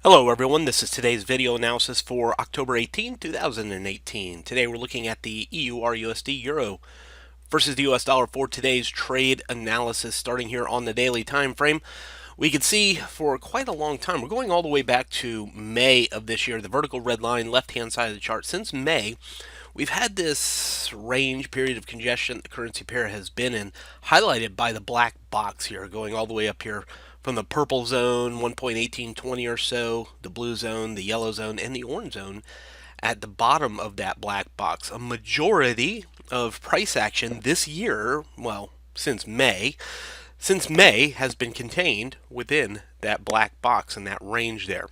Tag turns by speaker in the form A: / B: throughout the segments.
A: Hello everyone, this is today's video analysis for October 18, 2018. Today we're looking at the EURUSD Euro versus the US dollar for today's trade analysis starting here on the daily time frame. We can see for quite a long time, we're going all the way back to May of this year, the vertical red line left hand side of the chart. Since May, we've had this range period of congestion the currency pair has been in, highlighted by the black box here, going all the way up here from the purple zone, 1.1820 or so, the blue zone, the yellow zone, and the orange zone at the bottom of that black box. A majority of price action this year, well, since May has been contained within that black box and that range there,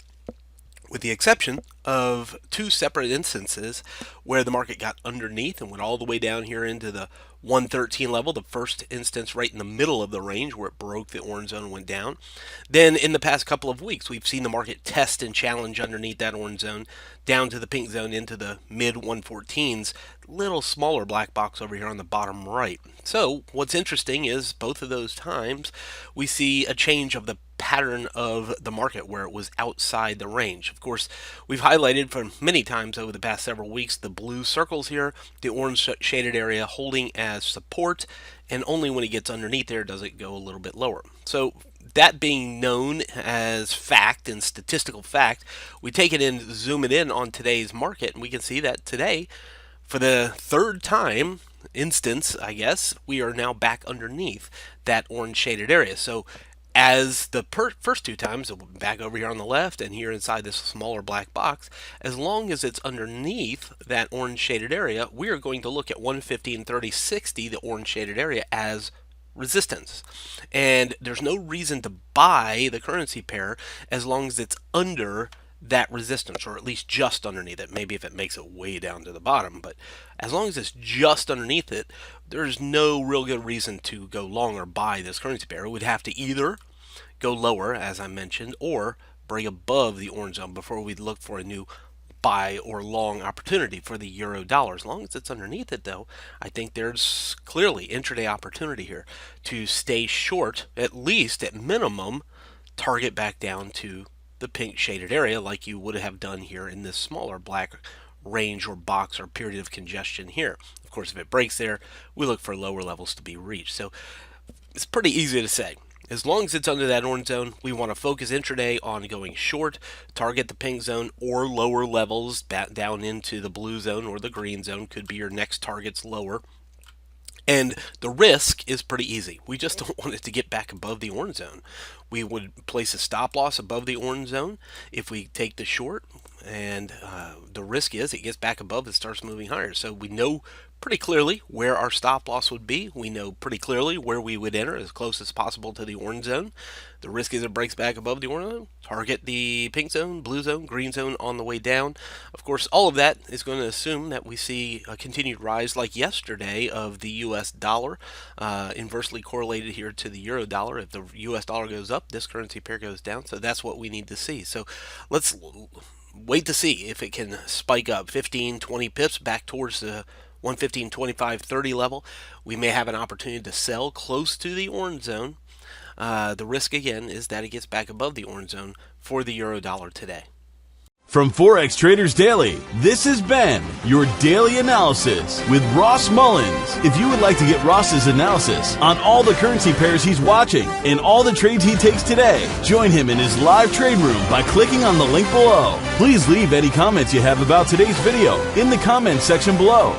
A: with the exception of two separate instances where the market got underneath and went all the way down here into the 113 level. The first instance right in the middle of the range where it broke the orange zone and went down. Then in the past couple of weeks, we've seen the market test and challenge underneath that orange zone down to the pink zone into the mid 114s. Little smaller black box over here on the bottom right. So what's interesting is both of those times we see a change of the pattern of the market where it was outside the range. Of course, we've highlighted for many times over the past several weeks the blue circles here, the orange shaded area holding as support, and only when it gets underneath there does it go a little bit lower. So that being known as fact and statistical fact, we take it and zoom it in on today's market, and we can see that today, for the third time instance, I guess, we are now back underneath that orange shaded area. So as the first two times, back over here on the left and here inside this smaller black box, as long as it's underneath that orange shaded area, we are going to look at 115.30.60, the orange shaded area, as resistance. And there's no reason to buy the currency pair as long as it's under that resistance, or at least just underneath it. Maybe if it makes it way down to the bottom, but as long as it's just underneath it, there's no real good reason to go long or buy this currency pair. It would have to either go lower, as I mentioned, or break above the orange zone before we'd look for a new buy or long opportunity for the euro dollar. As long as it's underneath it, though, I think there's clearly intraday opportunity here to stay short, at least at minimum, target back down to the pink shaded area like you would have done here in this smaller black range or box or period of congestion here. Of course, if it breaks there, we look for lower levels to be reached. So it's pretty easy to say. As long as it's under that orange zone, we want to focus intraday on going short, target the pink zone or lower levels down into the blue zone or the green zone could be your next targets lower. And the risk is pretty easy. We just don't want it to get back above the orange zone. We would place a stop loss above the orange zone if we take the short, and the risk is it gets back above and starts moving higher. So we know pretty clearly where our stop loss would be. We know pretty clearly where we would enter as close as possible to the orange zone. The risk is it breaks back above the orange zone, target the pink zone, blue zone, green zone on the way down. Of course, all of that is going to assume that we see a continued rise like yesterday of the US dollar, inversely correlated here to the euro dollar. If the US dollar goes up, this currency pair goes down. So that's what we need to see. So let's wait to see if it can spike up 15, 20 pips back towards the 115.25.30 level. We may have an opportunity to sell close to the orange zone. The risk again is that it gets back above the orange zone for the euro dollar today.
B: From Forex Traders Daily, this has been your daily analysis with Ross Mullins. If you would like to get Ross's analysis on all the currency pairs he's watching and all the trades he takes today, join him in his live trade room by clicking on the link below. Please leave any comments you have about today's video in the comments section below.